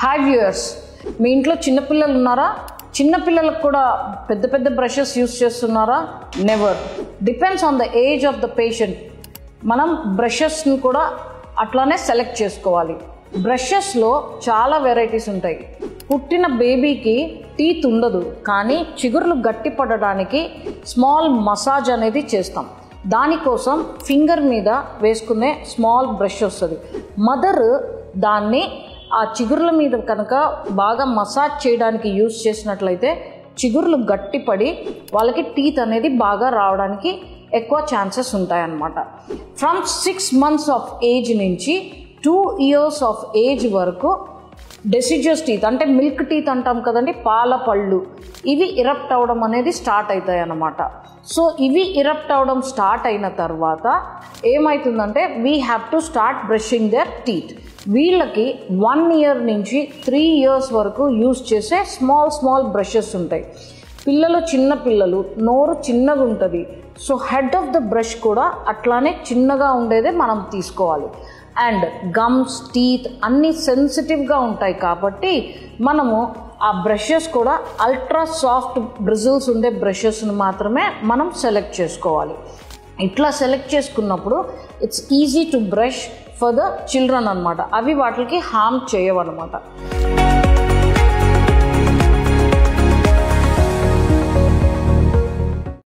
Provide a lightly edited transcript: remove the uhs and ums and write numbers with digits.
Hi viewers, మీ ఇంట్లో చిన్నపిల్లలు ఉన్నారా? చిన్నపిల్లలకు కూడా పెద్ద పెద్ద బ్రషెస్ యూస్ చేస్తున్నారా? Never. Depends on the age of the patient. మనం బ్రషెస్ని కూడా అట్లానే సెలెక్ట్ చేసుకోవాలి. బ్రషెస్లో చాలా వెరైటీస్ ఉంటాయి. పుట్టిన బేబీకి టీత్ ఉండదు, కానీ చిగుర్లు గట్టి పడడానికి స్మాల్ మసాజ్ అనేది చేస్తాం. దానికోసం ఫింగర్ మీద వేసుకునే స్మాల్ బ్రష్ వస్తుంది. మదర్ దాన్ని ఆ చిగుర్ల మీద కనుక బాగా మసాజ్ చేయడానికి యూజ్ చేసినట్లయితే చిగుర్లు గట్టిపడి వాళ్ళకి టీత్ అనేది బాగా రావడానికి ఎక్కువ ఛాన్సెస్ ఉంటాయన్నమాట. ఫ్రమ్ 6 months ఆఫ్ ఏజ్ నుంచి 2 years ఆఫ్ ఏజ్ వరకు డెసిడ్యూస్ టీత్ అంటే మిల్క్ టీత్ అంటాం కదండి, పాల పళ్ళు, ఇవి ఇరప్ట్ అవ్వడం అనేది స్టార్ట్ అవుతాయి అన్నమాట. సో ఇవి ఇరప్ట్ అవ్వడం స్టార్ట్ అయిన తర్వాత ఏమవుతుందంటే we have to start brushing their teeth. వీళ్ళకి 1 year నుంచి 3 years వరకు యూజ్ చేసే స్మాల్ బ్రషెస్ ఉంటాయి. చిన్న పిల్లలు నోరు చిన్నగా ఉంటుంది, so head of the brush కూడా అట్లానే చిన్నగా ఉండేదే మనం తీసుకోవాలి. అండ్ గమ్స్, టీత్ అన్నీ సెన్సిటివ్గా ఉంటాయి కాబట్టి మనము ఆ బ్రషెస్ కూడా అల్ట్రా సాఫ్ట్ బ్రిజిల్స్ ఉండే బ్రషెస్ని మాత్రమే మనం సెలెక్ట్ చేసుకోవాలి. ఇట్లా సెలెక్ట్ చేసుకున్నప్పుడు it's easy to brush for the children అనమాట. అవి వాటికి హార్మ్ చేయవన్నమాట.